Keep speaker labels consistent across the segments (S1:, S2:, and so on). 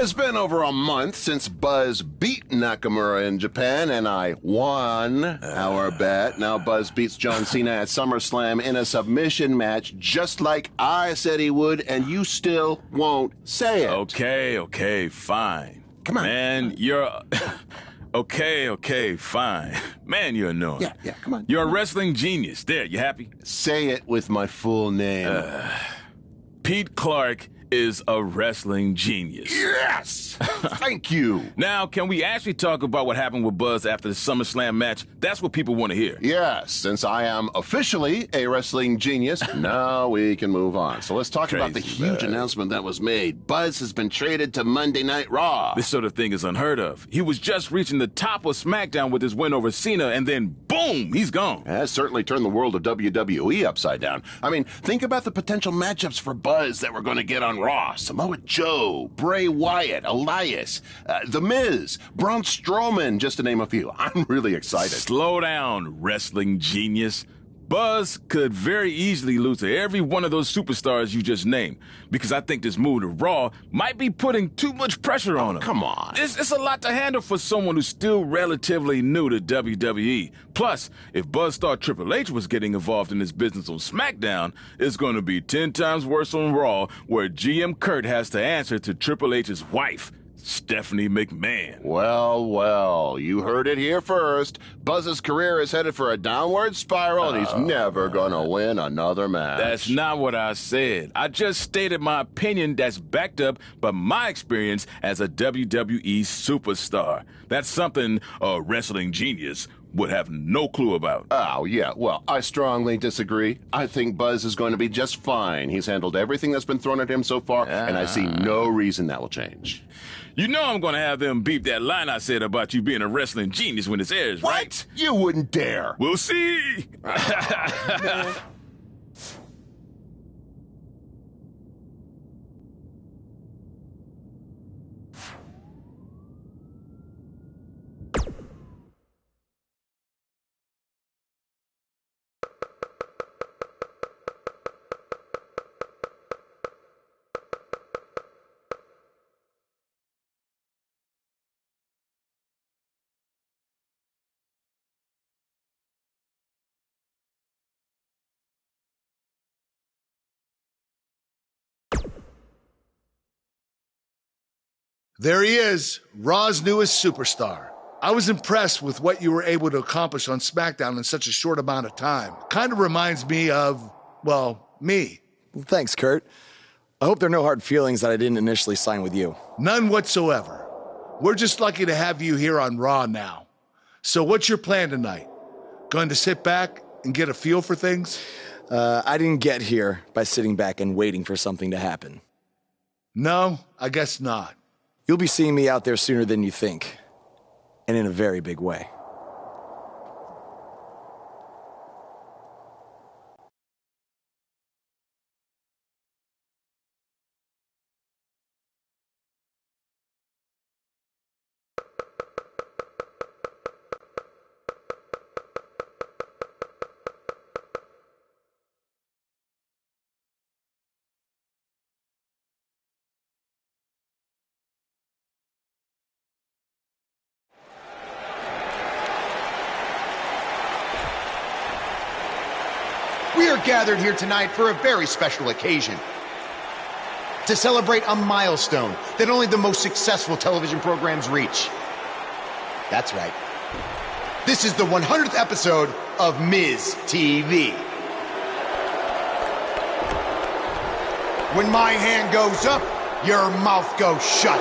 S1: It's been over a month since Buzz beat Nakamura in Japan, and I won our bet. Now Buzz beats John Cena at SummerSlam in a submission match, just like I said he would, and you still won't say it.
S2: Okay, fine.
S1: Come on.
S2: Man, you're... Okay, fine. Man, you're annoying.
S1: Yeah, come on.
S2: You're a wrestling genius. There, you happy?
S1: Say it with my full name.
S2: Pete Clark is a wrestling genius.
S1: Yes! Thank you.
S2: Now, can we actually talk about what happened with Buzz after the SummerSlam match? That's what people want to hear.
S1: Yes, since I am officially a wrestling genius, now we can move on. So let's talk about the huge announcement that was made. Buzz has been traded to Monday Night Raw.
S2: This sort of thing is unheard of. He was just reaching the top of SmackDown with his win over Cena, and then boom, he's gone.
S1: That certainly turned the world of WWE upside down. I mean, think about the potential matchups for Buzz that we're going to get on Raw. Samoa Joe, Bray Wyatt, Elias, The Miz, Braun Strowman, just to name a few. I'm really excited.
S2: Slow down, wrestling genius. Buzz could very easily lose to every one of those superstars you just named, because I think this move to Raw might be putting too much pressure on him.
S1: Come on.
S2: It's a lot to handle for someone who's still relatively new to WWE. Plus, if Buzz thought Triple H was getting involved in his business on SmackDown, it's going to be 10 times worse on Raw, where GM Kurt has to answer to Triple H's wife, Stephanie McMahon.
S1: Well, you heard it here first. Buzz's career is headed for a downward spiral, and he's never gonna win another match.
S2: That's not what I said. I just stated my opinion that's backed up by my experience as a WWE superstar. That's something a wrestling genius would have no clue about.
S1: Oh, yeah, well, I strongly disagree. I think Buzz is going to be just fine. He's handled everything that's been thrown at him so far, and I see no reason that will change.
S2: You know I'm gonna have them beep that line I said about you being a wrestling genius when it airs, right?
S1: What? You wouldn't dare.
S2: We'll see.
S3: There he is, Raw's newest superstar. I was impressed with what you were able to accomplish on SmackDown in such a short amount of time. Kind of reminds me of, well, me.
S4: Well, thanks, Kurt. I hope there are no hard feelings that I didn't initially sign with you.
S3: None whatsoever. We're just lucky to have you here on Raw now. So what's your plan tonight? Going to sit back and get a feel for things?
S4: I didn't get here by sitting back and waiting for something to happen.
S3: No, I guess not.
S4: You'll be seeing me out there sooner than you think, and in a very big way.
S5: We are gathered here tonight for a very special occasion. To celebrate a milestone that only the most successful television programs reach. That's right. This is the 100th episode of Miz TV. When my hand goes up, your mouth goes shut.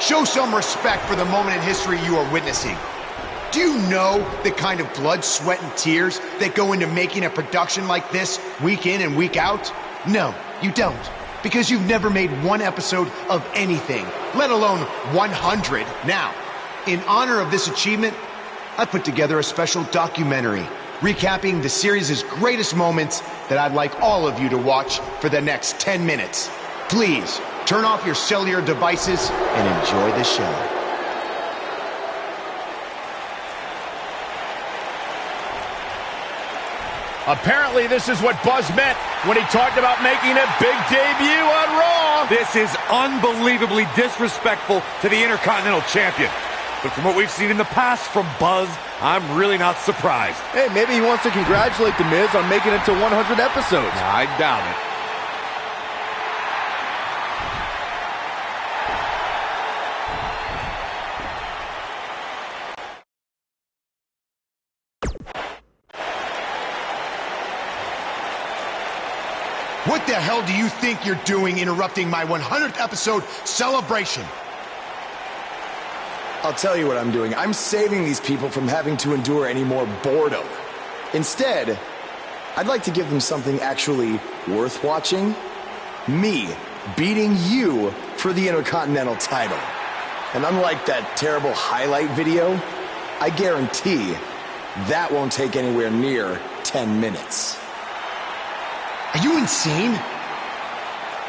S5: Show some respect for the moment in history you are witnessing. Do you know the kind of blood, sweat, and tears that go into making a production like this week in and week out? No, you don't. Because you've never made one episode of anything, let alone 100. Now, in honor of this achievement, I put together a special documentary recapping the series' greatest moments that I'd like all of you to watch for the next 10 minutes. Please, turn off your cellular devices and enjoy the show.
S6: Apparently, this is what Buzz meant when he talked about making a big debut on Raw.
S7: This is unbelievably disrespectful to the Intercontinental Champion. But from what we've seen in the past from Buzz, I'm really not surprised.
S6: Hey, maybe he wants to congratulate The Miz on making it to 100 episodes.
S7: I doubt it.
S5: What the hell do you think you're doing interrupting my 100th episode celebration?
S4: I'll tell you what I'm doing. I'm saving these people from having to endure any more boredom. Instead, I'd like to give them something actually worth watching. Me beating you for the Intercontinental title. And unlike that terrible highlight video, I guarantee that won't take anywhere near 10 minutes.
S5: Are you insane?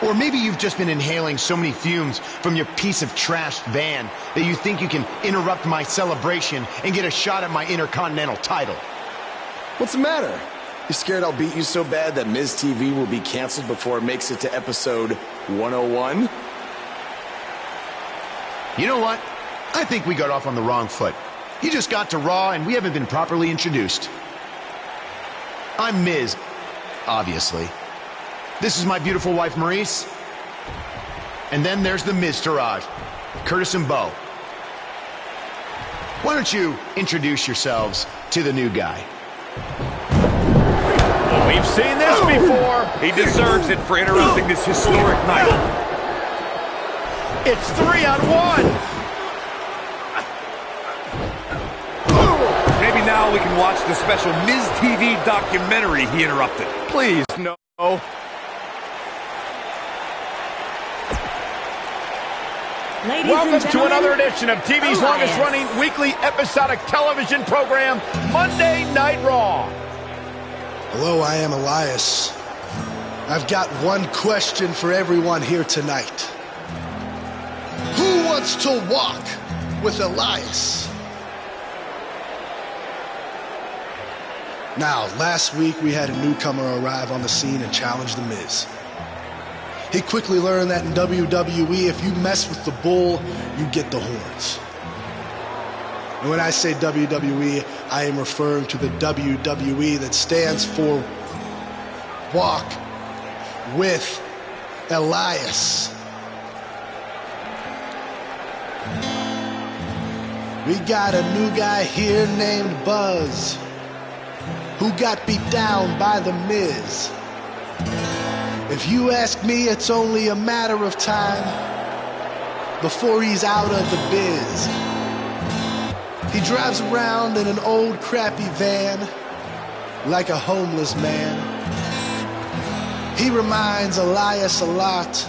S5: Or maybe you've just been inhaling so many fumes from your piece of trash van that you think you can interrupt my celebration and get a shot at my Intercontinental title.
S4: What's the matter? You scared I'll beat you so bad that Miz TV will be canceled before it makes it to episode 101?
S5: You know what? I think we got off on the wrong foot. You just got to Raw and we haven't been properly introduced. I'm Miz, obviously. This is my beautiful wife, Maurice. And then there's the Miztourage, Curtis and Bo. Why don't you introduce yourselves to the new guy?
S6: We've seen this before.
S7: He deserves it for interrupting this historic night.
S6: It's 3-on-1.
S7: Maybe now we can watch the special Miz TV documentary he interrupted.
S6: Please, no. Welcome to another edition of TV's longest-running weekly episodic television program, Monday Night Raw.
S3: Hello, I am Elias. I've got one question for everyone here tonight. Who wants to walk with Elias? Now, last week we had a newcomer arrive on the scene and challenge The Miz. He quickly learned that in WWE, if you mess with the bull, you get the horns. And when I say WWE, I am referring to the WWE that stands for Walk with Elias. We got a new guy here named Buzz, who got beat down by The Miz. If you ask me, it's only a matter of time before he's out of the biz. He drives around in an old crappy van like a homeless man. He reminds Elias a lot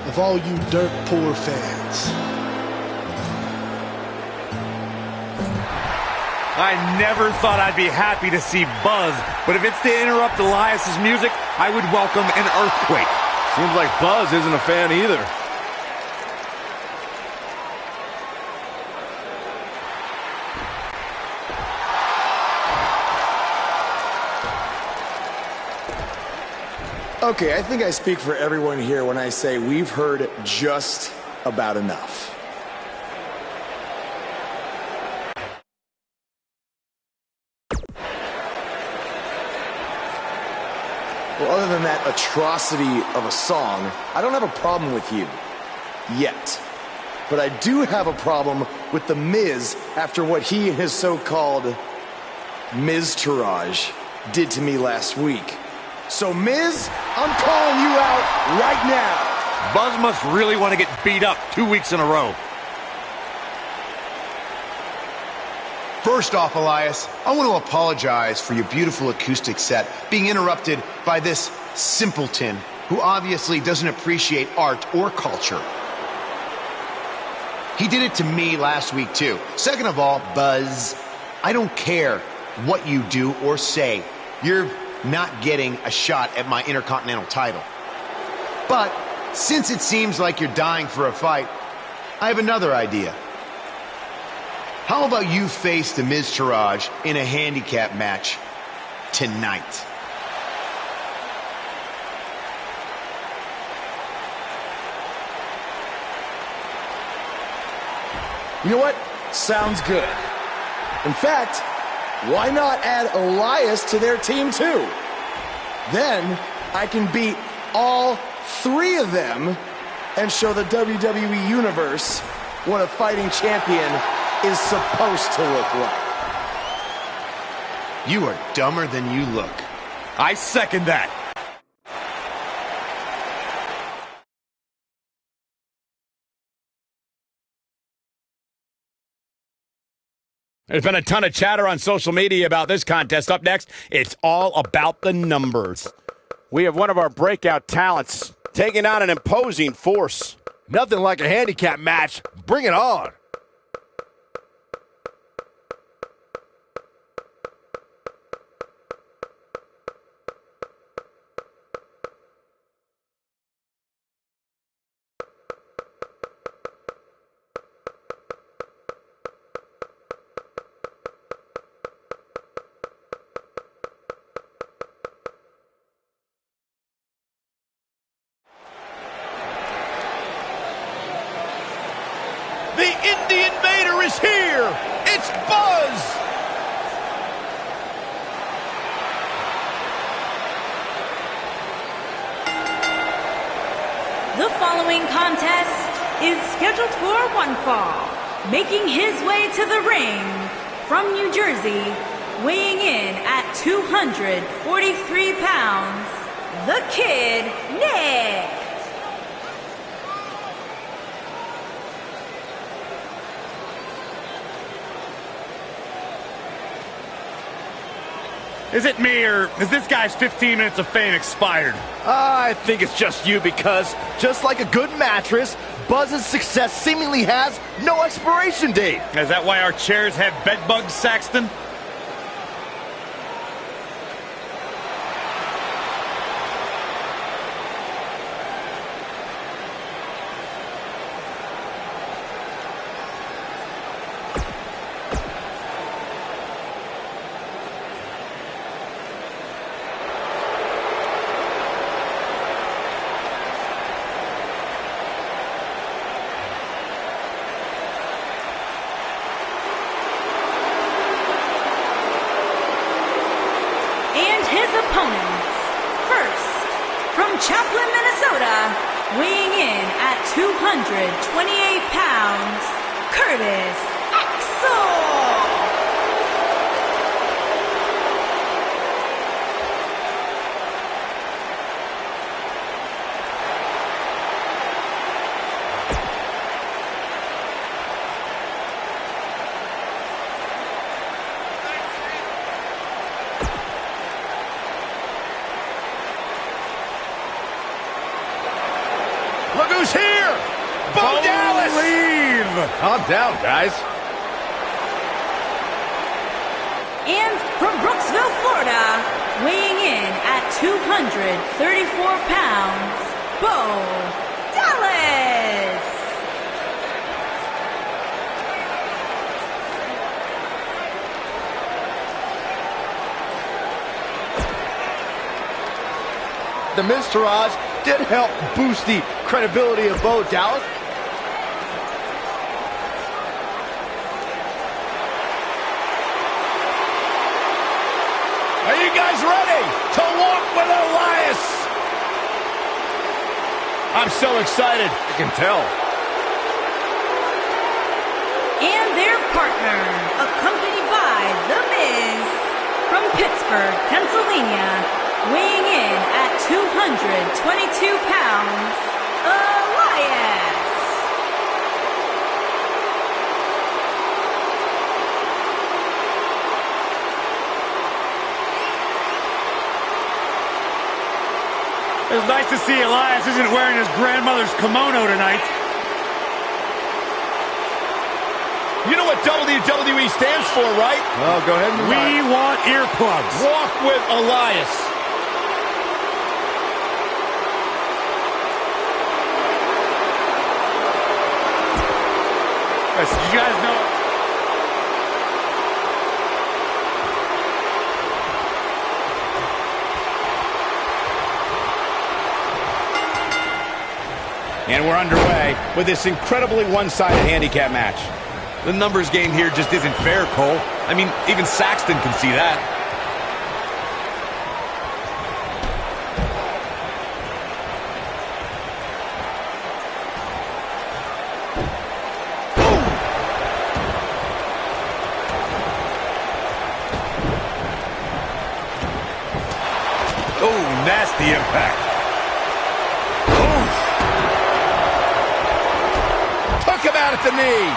S3: of all you dirt poor fans.
S7: I never thought I'd be happy to see Buzz, but if it's to interrupt Elias's music, I would welcome an earthquake.
S6: Seems like Buzz isn't a fan either.
S4: Okay, I think I speak for everyone here when I say we've heard just about enough. Well, other than that atrocity of a song, I don't have a problem with you. Yet. But I do have a problem with The Miz after what he and his so-called Miztourage did to me last week. So, Miz, I'm calling you out right now.
S7: Buzz must really want to get beat up 2 weeks in a row.
S5: First off, Elias, I want to apologize for your beautiful acoustic set being interrupted by this simpleton who obviously doesn't appreciate art or culture. He did it to me last week, too. Second of all, Buzz, I don't care what you do or say. You're not getting a shot at my Intercontinental title. But since it seems like you're dying for a fight, I have another idea. How about you face the Miztourage in a handicap match tonight.
S4: You know what? Sounds good. In fact, why not add Elias to their team too? Then I can beat all three of them and show the WWE Universe what a fighting champion is supposed to look like.
S5: You are dumber than you look.
S6: I second that. There's been a ton of chatter on social media about this contest. Up next, it's all about the numbers.
S8: We have one of our breakout talents taking on an imposing force.
S6: Nothing like a handicap match. Bring it on. The Indie Invader is here! It's Buzz!
S9: The following contest is scheduled for one fall. Making his way to the ring from New Jersey, weighing in at 243 pounds, the Kid, Nick.
S7: Is it me, or is this guy's 15 minutes of fame expired?
S6: I think it's just you because, just like a good mattress, Buzz's success seemingly has no expiration date.
S7: Is that why our chairs have bed bugs, Saxton?
S9: Chaplin, Minnesota, weighing in at 228 pounds, Curtis Axel.
S6: Look who's here! Bo Dallas! Calm down, guys.
S9: And from Brooksville, Florida, weighing in at 234 pounds, Bo Dallas!
S6: The Miztourage did help boost the credibility of Bo Dallas. Are you guys ready to walk with Elias? I'm so excited. I can tell.
S9: And their partner, accompanied by The Miz, from Pittsburgh, Pennsylvania, weighing in at 222 pounds, Elias.
S7: It's nice to see Elias isn't wearing his grandmother's kimono tonight.
S6: You know what WWE stands for, right?
S7: Oh, go ahead. We want earplugs.
S6: Walk with Elias.
S7: You guys know.
S8: And we're underway with this incredibly one-sided handicap match.
S7: The numbers game here just isn't fair, Cole. I mean, even Saxton can see that. Oh, nasty impact.
S8: Took him out at the knee.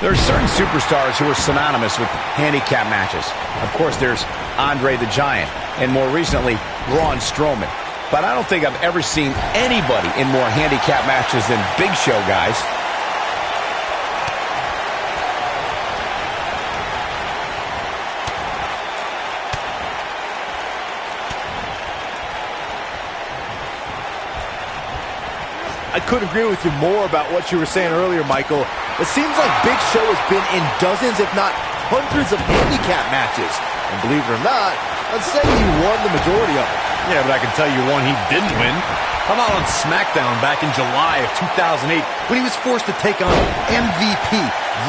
S8: There are certain superstars who are synonymous with handicap matches. Of course, there's Andre the Giant, and more recently, Braun Strowman. But I don't think I've ever seen anybody in more handicap matches than Big Show, guys.
S6: I couldn't agree with you more about what you were saying earlier, Michael. It seems like Big Show has been in dozens, if not hundreds of handicap matches. And believe it or not, let's say he won the majority of them.
S7: Yeah, but I can tell you one he didn't win. How about on SmackDown back in July of 2008 when he was forced to take on MVP,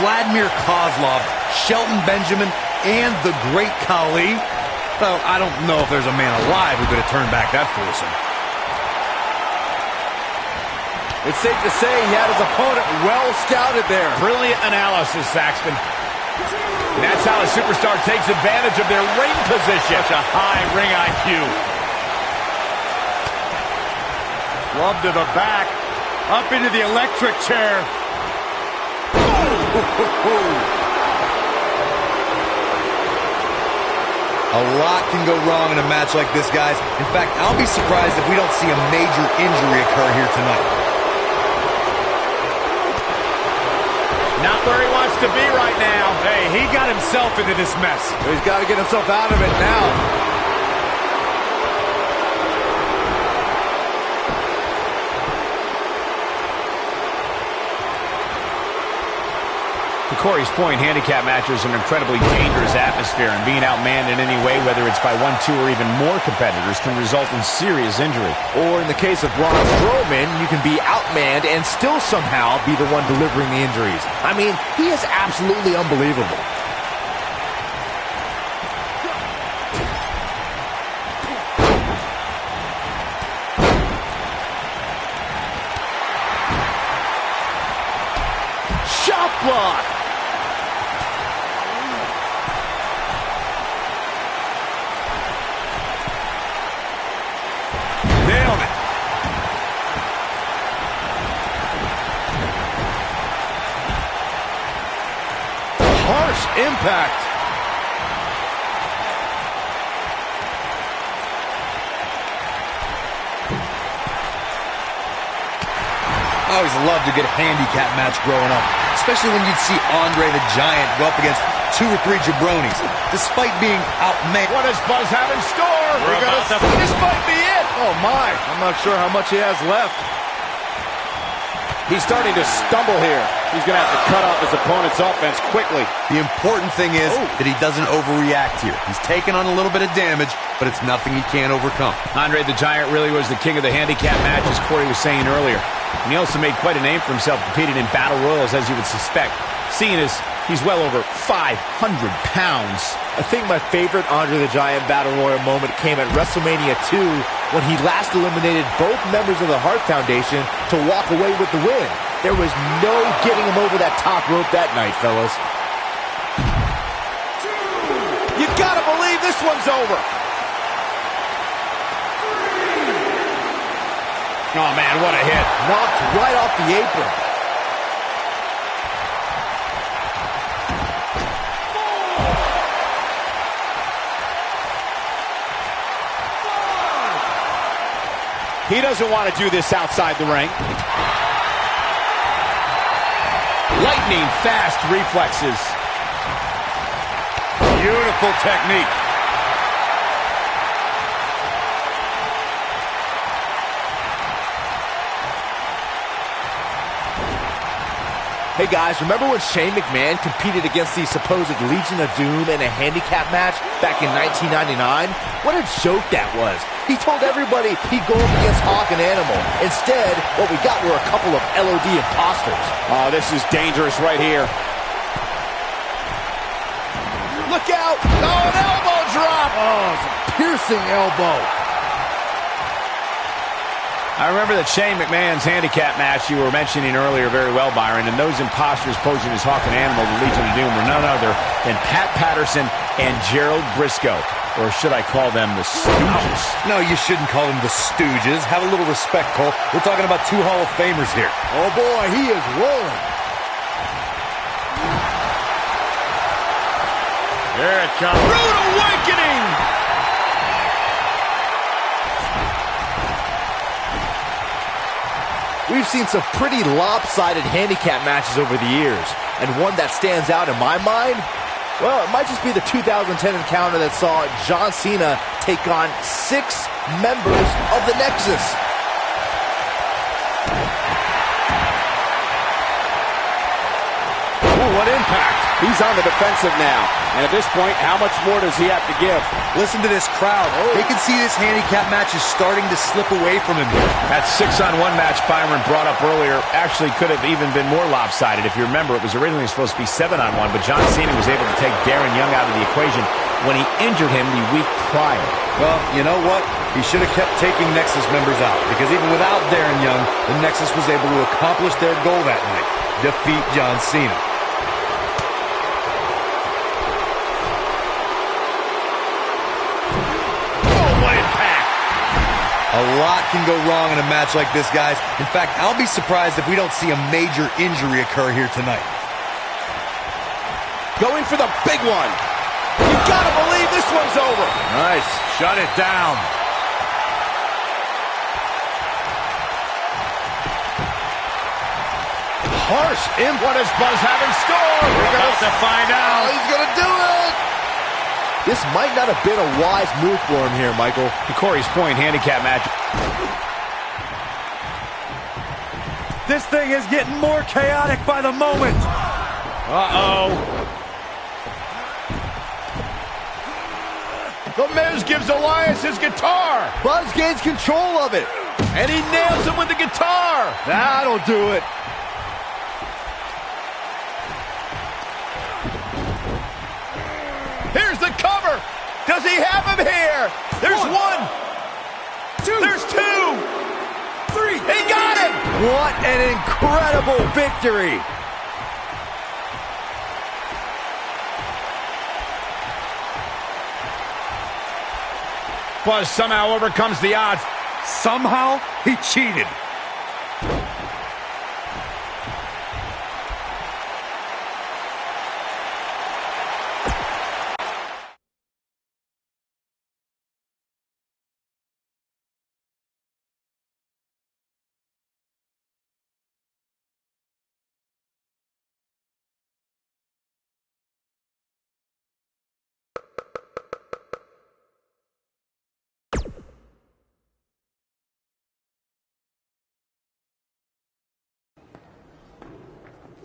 S7: Vladimir Kozlov, Shelton Benjamin, and the Great Khali? Well, I don't know if there's a man alive who could have turned back that foursome.
S6: It's safe to say he had his opponent well scouted there.
S8: Brilliant analysis, Saxton. And that's how a superstar takes advantage of their ring position.
S7: Such a high ring IQ.
S6: Love to the back. Up into the electric chair.
S7: A lot can go wrong in a match like this, guys. In fact, I'll be surprised if we don't see a major injury occur here tonight.
S8: Not where he wants to be right now.
S7: Hey, he got himself into this mess.
S6: He's got to get himself out of it now.
S8: To Corey's point, handicap matches are an incredibly dangerous atmosphere, and being outmanned in any way, whether it's by 1, 2, or even more competitors, can result in serious injury.
S6: Or in the case of Braun Strowman, you can be outmanned and still somehow be the one delivering the injuries. I mean, he is absolutely unbelievable. Shot block!
S7: Nailed it.
S6: Harsh impact.
S7: I always loved a good handicap match growing up, especially when you'd see Andre the Giant go up against 2 or 3 jabronis, despite being outmanned.
S8: What does Buzz have in store?
S6: This might be it. Oh, my. I'm not sure how much he has left.
S8: He's starting to stumble here. He's going to have to cut off his opponent's offense quickly.
S7: The important thing is that he doesn't overreact here. He's taken on a little bit of damage, but it's nothing he can't overcome.
S8: Andre the Giant really was the king of the handicap match, as Corey was saying earlier. And he also made quite a name for himself competing in battle royals, as you would suspect, seeing as he's well over 500 pounds.
S6: I think my favorite Andre the Giant Battle Royal moment came at WrestleMania 2 when he last eliminated both members of the Hart Foundation to walk away with the win. There was no getting him over that top rope that night, fellas.
S8: You gotta believe this one's over. Oh, man, what a hit.
S6: Knocked right off the apron.
S8: He doesn't want to do this outside the ring. Lightning fast reflexes.
S7: Beautiful technique.
S6: Hey guys, remember when Shane McMahon competed against the supposed Legion of Doom in a handicap match back in 1999? What a joke that was. He told everybody he'd go up against Hawk and Animal. Instead, what we got were a couple of LOD imposters.
S8: Oh, this is dangerous right here.
S6: Look out! Oh, an elbow drop! Oh, it's a piercing elbow.
S8: I remember that Shane McMahon's handicap match you were mentioning earlier very well, Byron, and those imposters posing as Hawk and Animal, the Legion of Doom, were none other than Pat Patterson and Gerald Briscoe. Or should I call them the Stooges?
S7: No, you shouldn't call them the Stooges. Have a little respect, Cole. We're talking about two Hall of Famers here.
S6: Oh boy, he is rolling.
S2: Here it comes. Rude awakening!
S6: We've seen some pretty lopsided handicap matches over the years, and one that stands out in my mind, well, it might just be the 2010 encounter that saw John Cena take on 6 members of the Nexus.
S8: Ooh, what impact. He's on the defensive now. And at this point, how much more does he have to give?
S7: Listen to this crowd. They can see this handicap match is starting to slip away from him here.
S8: That 6-on-1 match Byron brought up earlier actually could have even been more lopsided. If you remember, it was originally supposed to be 7-on-1, but John Cena was able to take Darren Young out of the equation when he injured him the week prior.
S7: Well, you know what? He should have kept taking Nexus members out, because even without Darren Young, the Nexus was able to accomplish their goal that night: defeat John Cena. A lot can go wrong in a match like this, guys. In fact, I'll be surprised if we don't see a major injury occur here tonight.
S8: Going for the big one. You gotta believe this one's over.
S2: Nice. Shut it down.
S8: Harsh. What does Buzz have in store?
S2: We're about to find out.
S6: He's gonna do it! This might not have been a wise move for him here, Michael.
S8: To Corey's point, handicap match.
S7: This thing is getting more chaotic by the moment.
S8: Uh-oh. The Miz gives Elias his guitar.
S6: Buzz gains control of it.
S8: And he nails him with the guitar.
S6: That'll do it.
S8: Here's the cover. Does he have him here? There's one. There's 2. 3. He got him.
S6: What an incredible victory.
S8: Buzz somehow overcomes the odds.
S7: Somehow, he cheated.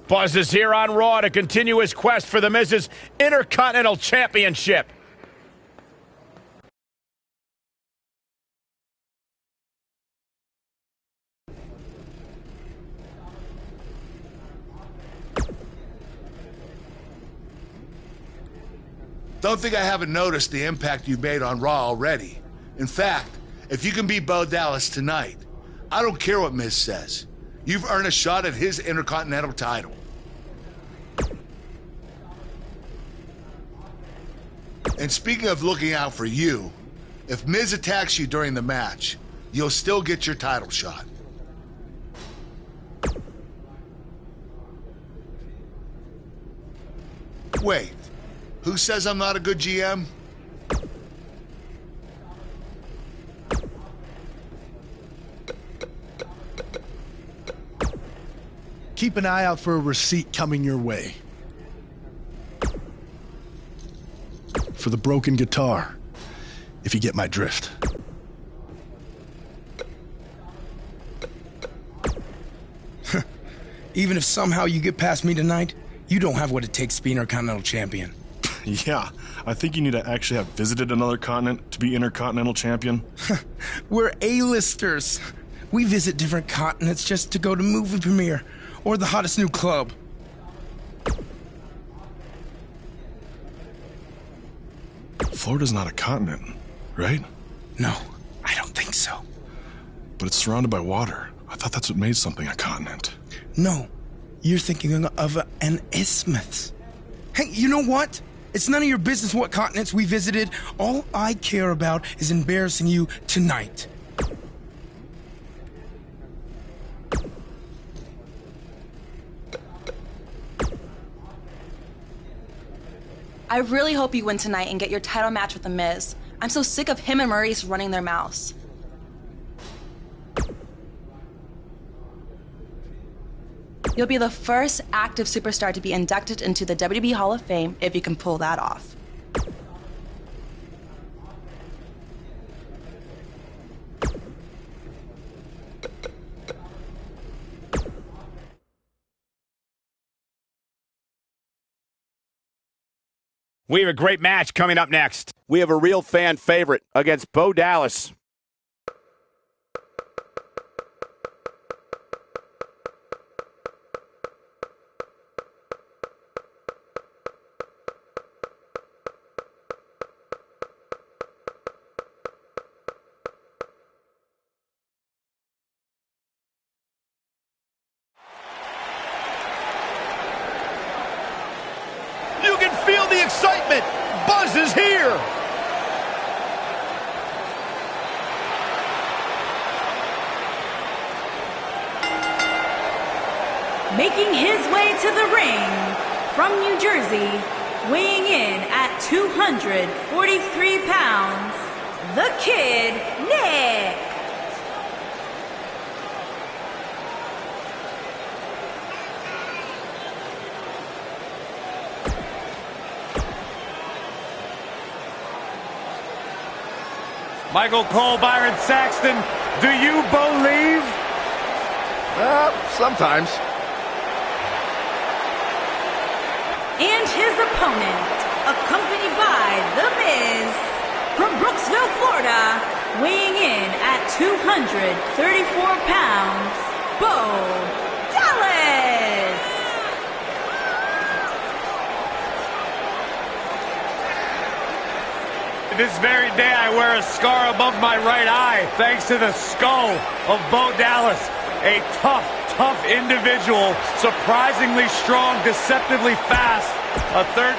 S8: Buzz is here on Raw to continue his quest for the Miz's Intercontinental Championship.
S10: Don't think I haven't noticed the impact you've made on Raw already. In fact, if you can beat Bo Dallas tonight, I don't care what Miz says. You've earned a shot at his Intercontinental title. And speaking of looking out for you, if Miz attacks you during the match, you'll still get your title shot. Wait, who says I'm not a good GM?
S3: Keep an eye out for a receipt coming your way. For the broken guitar, if you get my drift.
S11: Even if somehow you get past me tonight, you don't have what it takes to be Intercontinental Champion.
S12: Yeah, I think you need to actually have visited another continent to be Intercontinental Champion.
S11: We're A-listers. We visit different continents just to go to movie premiere or the hottest new club.
S12: Florida's not a continent, right?
S11: No, I don't think so.
S12: But it's surrounded by water. I thought that's what made something a continent.
S11: No, you're thinking of an isthmus. Hey, you know what? It's none of your business what continents we visited. All I care about is embarrassing you tonight.
S13: I really hope you win tonight and get your title match with The Miz. I'm so sick of him and Maurice running their mouths. You'll be the first active superstar to be inducted into the WWE Hall of Fame if you can pull that off.
S8: We have a great match coming up next. We have a real fan favorite against Bo Dallas. You can feel the excitement. Buzz is here.
S9: Making his way to the ring from New Jersey, weighing in at 243 pounds, the Kid, Nick.
S6: Michael Cole, Byron Saxton, do you believe?
S8: Sometimes.
S9: And his opponent, accompanied by The Miz, from Brooksville, Florida, weighing in at 234 pounds, Bo Dallas.
S6: This very day I wear a scar above my right eye thanks to the skull of Bo Dallas. A tough individual, surprisingly strong, deceptively fast. A third...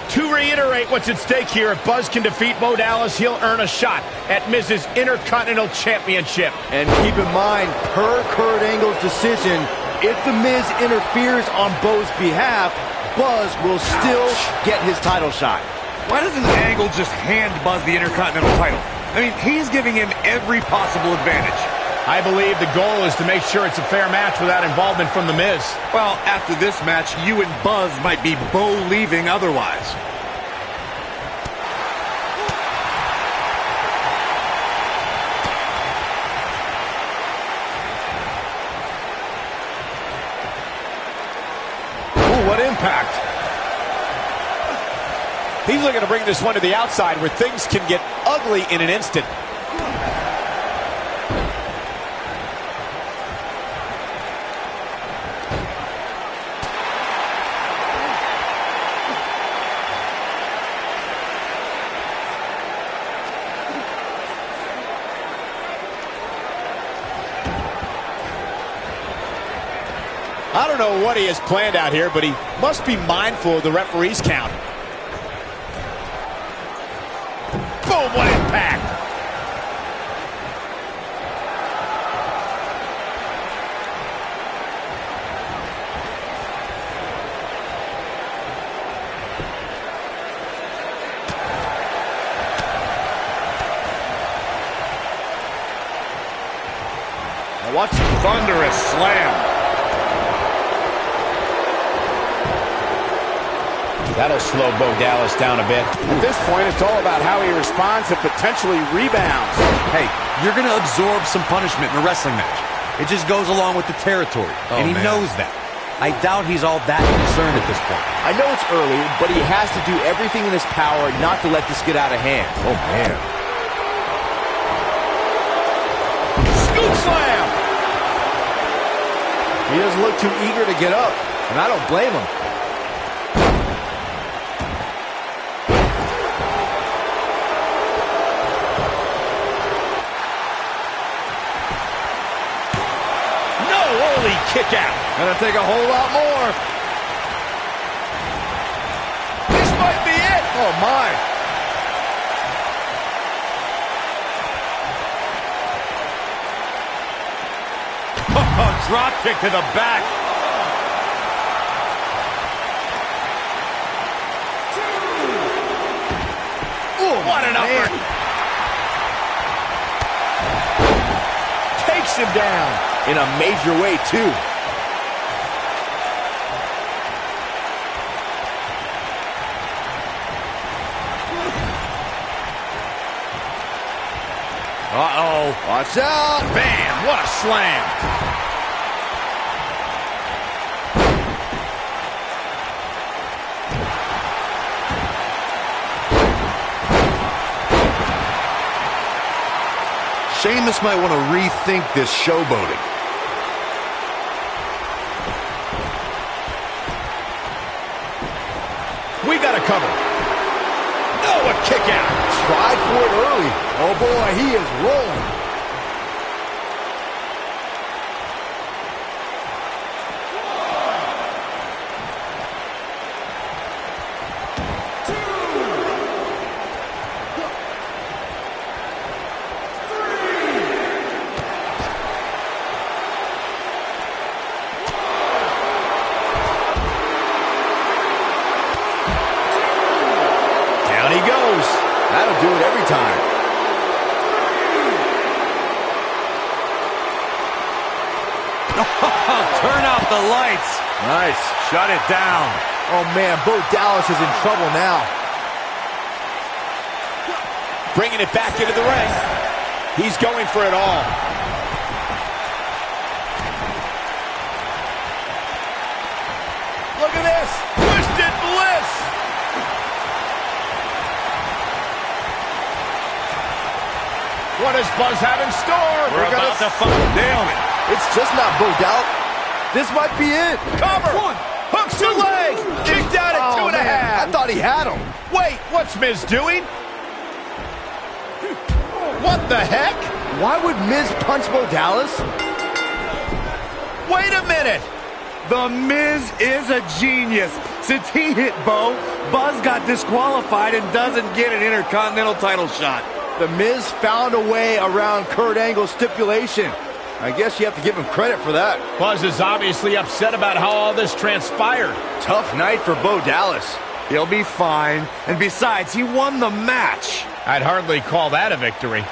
S8: To reiterate what's at stake here, if Buzz can defeat Bo Dallas, he'll earn a shot at Miz's Intercontinental Championship.
S6: And keep in mind, per Kurt Angle's decision, if The Miz interferes on Bo's behalf, Buzz will still get his title shot. Why doesn't Angle just hand Buzz the Intercontinental title? I mean, he's giving him every possible advantage.
S8: I believe the goal is to make sure it's a fair match without involvement from The Miz.
S6: Well, after this match, you and Buzz might be Bo leaving otherwise.
S8: Ooh, what impact. He's looking to bring this one to the outside where things can get ugly in an instant. I don't know what he has planned out here, but he must be mindful of the referee's count. Boom, what impact!
S6: Now watch the thunderous slam.
S8: That'll slow Bo Dallas down a bit. At this point, it's all about how he responds and potentially rebounds.
S7: Hey, you're going to absorb some punishment in a wrestling match. It just goes along with the territory, and he knows that. I doubt he's all that concerned at this point.
S6: I know it's early, but he has to do everything in his power not to let this get out of hand.
S8: Oh, man. Scoop slam!
S6: He doesn't look too eager to get up, and I don't blame him.
S8: Kick out.
S6: Gonna take a whole lot more.
S8: This might be it.
S6: Oh, my.
S8: Drop kick to the back. Ooh, what an upper.
S6: Takes him down. In a major way, too.
S8: Uh-oh.
S6: Watch out.
S8: Bam, what a slam.
S7: Sheamus might want to rethink this showboating.
S8: We got a cover. Oh, a kick out.
S6: Tried for it early. Oh, boy, he is rolling. That'll do it every time.
S7: Turn out the lights.
S8: Nice. Shut it down.
S6: Oh, man, Bo Dallas is in trouble now.
S8: Bringing it back into the ring. He's going for it all.
S6: Look at this.
S8: Twisted Bliss. What does Buzz have in store?
S7: We're about to find Naomi.
S6: It's just not Bo Dallas. This might be it.
S8: Cover.
S6: One.
S8: Hooks to leg. Kicked out at 2.5.
S6: I thought he had him.
S8: Wait, what's Miz doing? What the heck?
S6: Why would Miz punch Bo Dallas?
S8: Wait a minute.
S14: The Miz is a genius. Since he hit Bo, Buzz got disqualified and doesn't get an Intercontinental title shot.
S6: The Miz found a way around Kurt Angle's stipulation. I guess you have to give him credit for that.
S8: Buzz is obviously upset about how all this transpired.
S6: Tough night for Bo Dallas.
S14: He'll be fine. And besides, he won the match.
S8: I'd hardly call that a victory.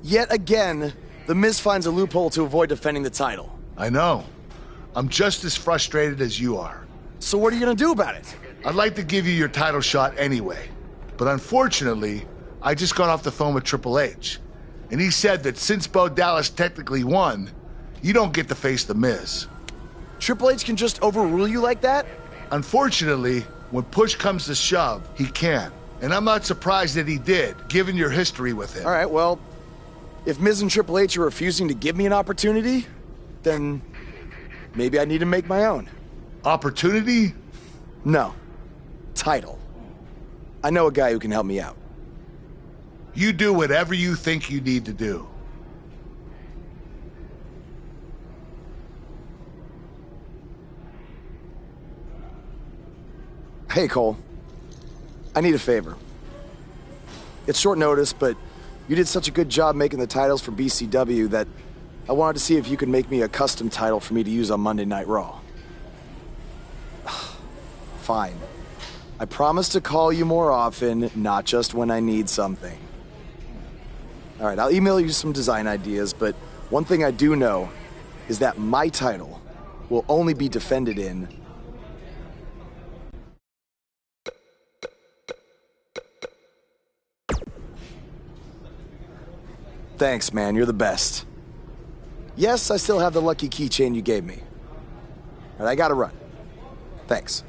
S4: Yet again, The Miz finds a loophole to avoid defending the title.
S10: I know. I'm just as frustrated as you are.
S4: So what are you gonna do about it?
S10: I'd like to give you your title shot anyway. But unfortunately, I just got off the phone with Triple H. And he said that since Bo Dallas technically won, you don't get to face The Miz.
S4: Triple H can just overrule you like that?
S10: Unfortunately, when push comes to shove, he can. And I'm not surprised that he did, given your history with him.
S4: All right, well, if Miz and Triple H are refusing to give me an opportunity, then maybe I need to make my own.
S10: Opportunity?
S4: No. Title. I know a guy who can help me out.
S10: You do whatever you think you need to do.
S4: Hey, Cole. I need a favor. It's short notice, but You did such a good job making the titles for BCW that I wanted to see if you could make me a custom title for me to use on Monday Night Raw. Fine. I promise to call you more often, not just when I need something. All right, I'll email you some design ideas, but one thing I do know is that my title will only be defended in... Thanks, man. You're the best. Yes, I still have the lucky keychain you gave me. All right, I gotta run. Thanks.